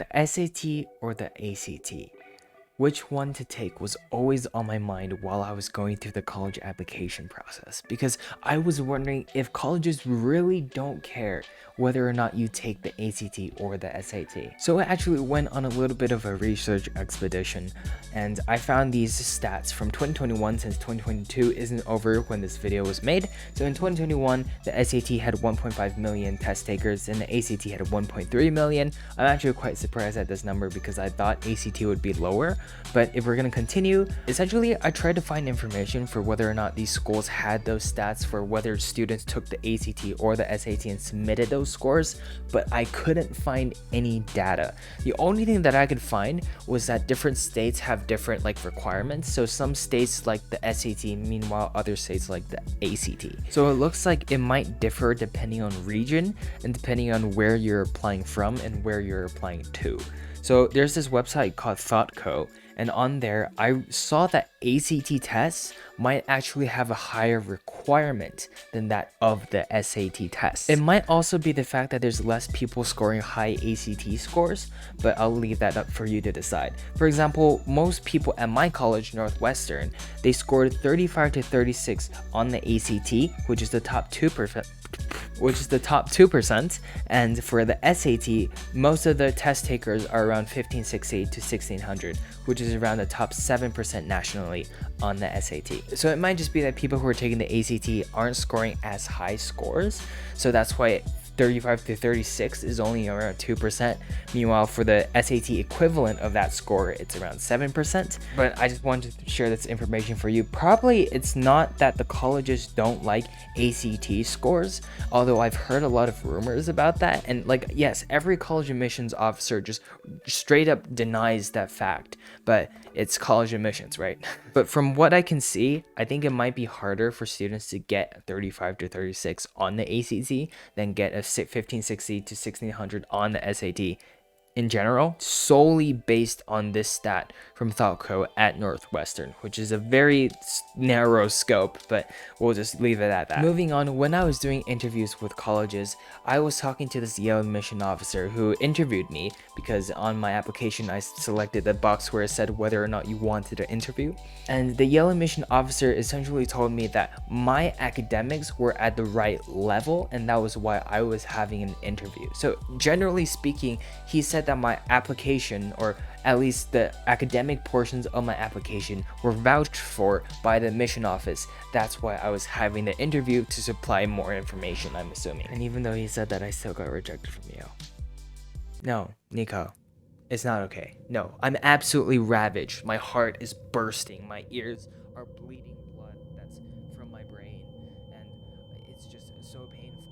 The SAT or the ACT? Which one to take was always on my mind while I was going through the college application process, because I was wondering if colleges really don't care whether or not you take the ACT or the SAT. So I actually went on a little bit of a research expedition, and I found these stats from 2021, since 2022 isn't over when this video was made. So in 2021, the SAT had 1.5 million test takers and the ACT had 1.3 million. I'm actually quite surprised at this number because I thought ACT would be lower. But if we're going to continue, essentially I tried to find information for whether or not these schools had those stats for whether students took the ACT or the SAT and submitted those scores, but I couldn't find any data. The only thing that I could find was that different states have different requirements. So some states like the SAT, meanwhile other states like the ACT. So it looks like it might differ depending on region and depending on where you're applying from and where you're applying to. So there's this website called ThoughtCo, and on there I saw that ACT tests might actually have a higher requirement than that of the SAT test. It might also be the fact that there's less people scoring high ACT scores, but I'll leave that up for you to decide. For example, most people at my college, Northwestern, they scored 35 to 36 on the ACT, which is the top 2%. And for the SAT, most of the test takers are around 1560 to 1600, which is around the top 7% nationally on the SAT. So it might just be that people who are taking the ACT aren't scoring as high scores, so that's why 35 to 36 is only around 2%. Meanwhile, for the SAT equivalent of that score, it's around 7%. But I just wanted to share this information for you. Probably it's not that the colleges don't like ACT scores, although I've heard a lot of rumors about that. And yes, every college admissions officer just straight up denies that fact, but it's college admissions, right? But from what I can see, I think it might be harder for students to get 35 to 36 on the ACT than get a 1560 to 1600 on the SAT in general, solely based on this stat from ThoughtCo at Northwestern, which is a very narrow scope, but we'll just leave it at that. Moving on, when I was doing interviews with colleges, I was talking to this Yale admission officer who interviewed me because on my application I selected the box where it said whether or not you wanted an interview. And the Yale admission officer essentially told me that my academics were at the right level, and that was why I was having an interview. So generally speaking, he said that my application, or at least the academic portions of my application, were vouched for by the admission office. That's why I was having the interview, to supply more information, I'm assuming. And even though he said that, I still got rejected from Yale. No, Nico, it's not okay. No, I'm absolutely ravaged. My heart is bursting. My ears are bleeding blood that's from my brain, and it's just so painful.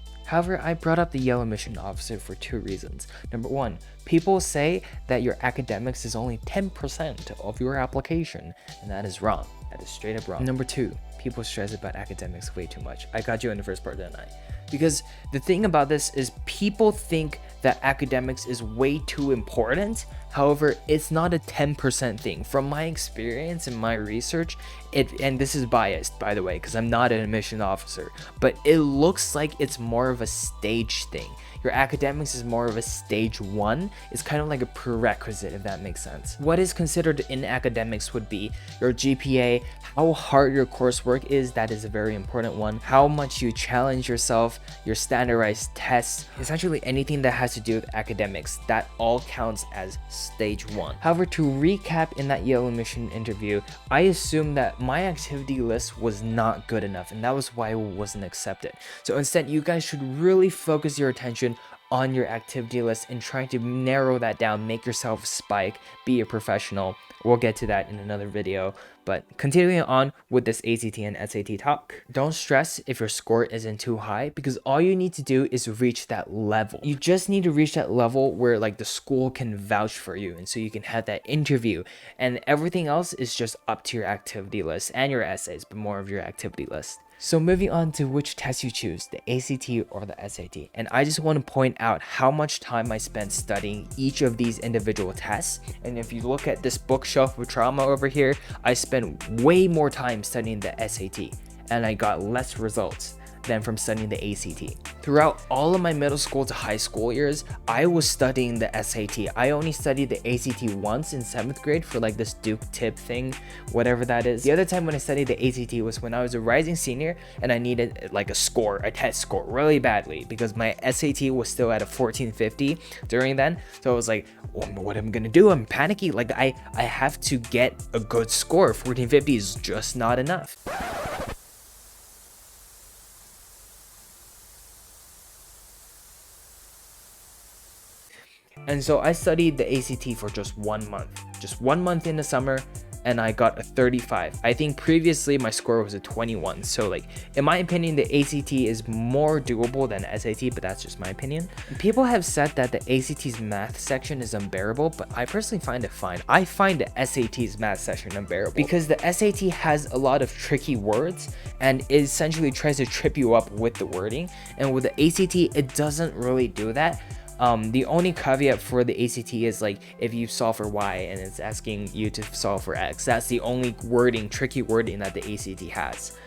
I can't imagine. However, I brought up the Yale admission officer for two reasons. Number one, people say that your academics is only 10% of your application, and that is wrong. That is straight up wrong. Number two, people stress about academics way too much. I got you in the first part, didn't I? Because the thing about this is people think that academics is way too important. However, it's not a 10% thing. From my experience and my research, and this is biased, by the way, because I'm not an admission officer, but it looks like it's more of a stage thing. Your academics is more of a stage one. It's kind of like a prerequisite, if that makes sense. What is considered in academics would be your GPA, how hard your coursework is, that is a very important one, how much you challenge yourself, your standardized tests, essentially anything that has to do with academics, that all counts as stage one. However, to recap in that Yale admission interview, I assumed that my activity list was not good enough, and that was why I wasn't accepted. So instead, you guys should really focus your attention on your activity list and try to narrow that down, make yourself spike, be a professional. We'll get to that in another video. But continuing on with this ACT and SAT talk, don't stress if your score isn't too high, because all you need to do is reach that level. You just need to reach that level where the school can vouch for you, and so you can have that interview, and everything else is just up to your activity list and your essays, but more of your activity list. So moving on to which test you choose, the ACT or the SAT. And I just want to point out how much time I spent studying each of these individual tests. And if you look at this bookshelf of trauma over here, I spent way more time studying the SAT, and I got less results than from studying the ACT. Throughout all of my middle school to high school years, I was studying the SAT. I only studied the ACT once in 7th grade for like this Duke tip thing, whatever that is. The other time when I studied the ACT was when I was a rising senior and I needed like a test score really badly because my SAT was still at a 1450 during then. So I was like, oh, what am I gonna do? I'm panicky. Like I have to get a good score. 1450 is just not enough. And so I studied the ACT for just 1 month in the summer, and I got a 35. I think previously my score was a 21. So like, in my opinion, the ACT is more doable than SAT, but that's just my opinion. People have said that the ACT's math section is unbearable, but I personally find it fine. I find the SAT's math section unbearable because the SAT has a lot of tricky words and it essentially tries to trip you up with the wording. And with the ACT, it doesn't really do that. The only caveat for the ACT is like if you solve for Y and it's asking you to solve for X. That's the only tricky wording that the ACT has.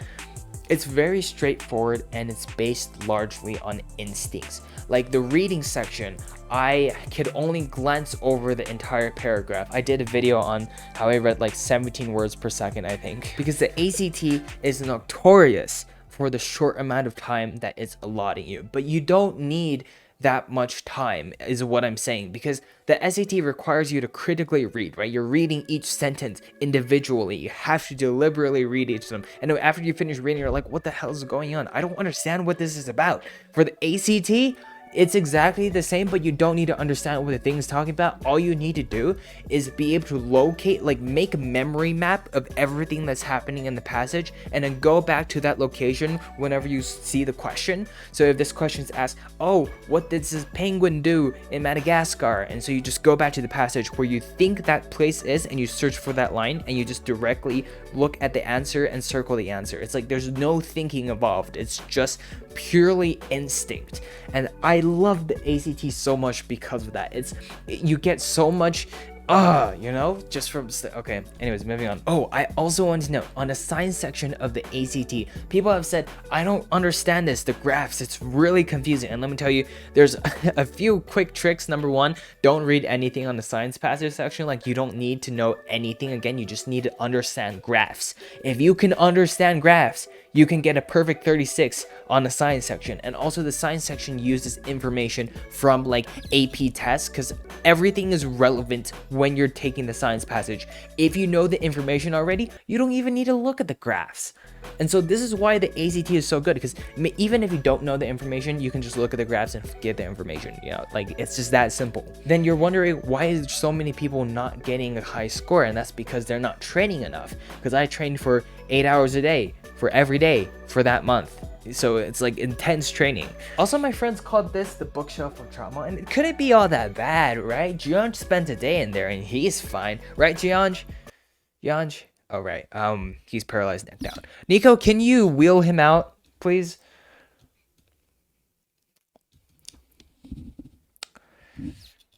It's very straightforward and it's based largely on instincts. Like the reading section, I could only glance over the entire paragraph. I did a video on how I read like 17 words per second, I think, because the ACT is notorious for the short amount of time that it's allotting you, but you don't need that much time is what I'm saying, because the SAT requires you to critically read, right? You're reading each sentence individually. You have to deliberately read each of them. And after you finish reading, you're like, what the hell is going on? I don't understand what this is about. For the ACT, it's exactly the same, but you don't need to understand what the thing is talking about. All you need to do is be able to locate, like make a memory map of everything that's happening in the passage and then go back to that location whenever you see the question. So if this question is asked, oh, what did this penguin do in Madagascar? And so you just go back to the passage where you think that place is and you search for that line and you just directly look at the answer and circle the answer. It's like there's no thinking involved. It's just purely instinct. And I love the ACT so much because of that. You get so much just from okay, anyways, moving on. Oh, I also want to know, on the science section of the ACT, people have said, I don't understand this, the graphs, it's really confusing. And let me tell you, there's a few quick tricks. Number one, don't read anything on the science passage section. Like, you don't need to know anything. Again, you just need to understand graphs. If you can understand graphs, you can get a perfect 36 on the science section. And also the science section uses information from like AP tests, because everything is relevant when you're taking the science passage. If you know the information already, you don't even need to look at the graphs. And so this is why the ACT is so good, because even if you don't know the information, you can just look at the graphs and get the information, like it's just that simple. Then you're wondering, why is so many people not getting a high score? And that's because they're not training enough, because I trained for 8 hours a day for every day for that month. So it's like intense training. Also, my friends called this the bookshelf of trauma, and it couldn't be all that bad, right? Jianj spent a day in there and he's fine, right, Jianj? Jianj? Oh, right. He's paralyzed neck down. Nico, can you wheel him out, please?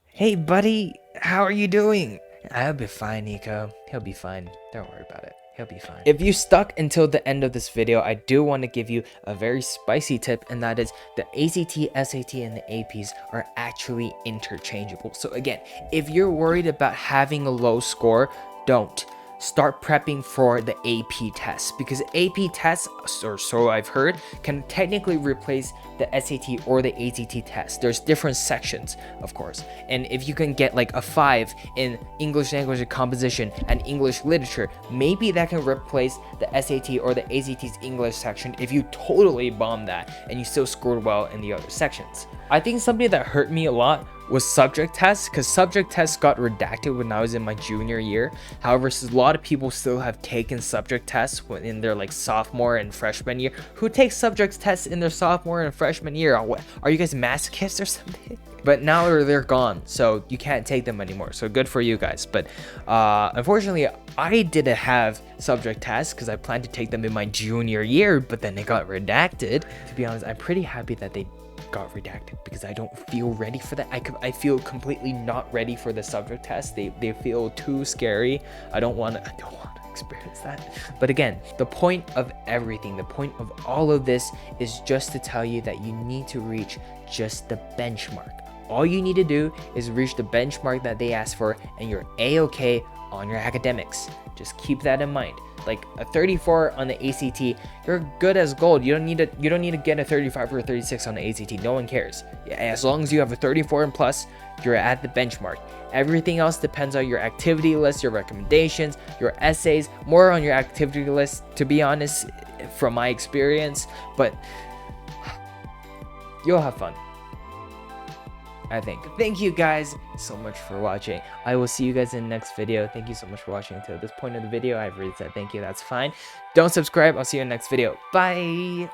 Hey, buddy, how are you doing? I'll be fine, Nico. He'll be fine. Don't worry about it. He'll be fine. If you stuck until the end of this video, I do want to give you a very spicy tip, and that is the ACT, SAT, and the APs are actually interchangeable. So again, if you're worried about having a low score, don't. Start prepping for the AP tests, because AP tests, or so I've heard, can technically replace the SAT or the ACT test. There's different sections, of course, and if you can get like a 5 in English language and composition and English literature, maybe that can replace the SAT or the ACT's English section if you totally bomb that and you still scored well in the other sections. I think something that hurt me a lot was subject tests, because subject tests got redacted when I was in my junior year. However, a lot of people still have taken subject tests in their like sophomore and freshman year. Who takes subject tests in their sophomore and freshman year? Are you guys masochists or something? But now they're gone, so you can't take them anymore. So good for you guys. But unfortunately, I didn't have subject tests because I planned to take them in my junior year, but then they got redacted. To be honest, I'm pretty happy that they got redacted, because I don't feel ready for that. I feel completely not ready for the subject test. They feel too scary. I don't want to. experience that. But again, the point of everything, the point of all of this is just to tell you that you need to reach just the benchmark. All you need to do is reach the benchmark that they ask for, and you're a-okay on your academics. Just keep that in mind. Like a 34 on the ACT, you're good as gold. You don't need to get a 35 or a 36 on the ACT. No one cares. As long as you have a 34 and plus, you're at the benchmark. Everything else depends on your activity list, your recommendations, your essays, more on your activity list, to be honest, from my experience, but you'll have fun, I think. Thank you guys so much for watching. I will see you guys in the next video. Thank you so much for watching until this point of the video. I've already said thank you. That's fine. Don't subscribe. I'll see you in the next video. Bye.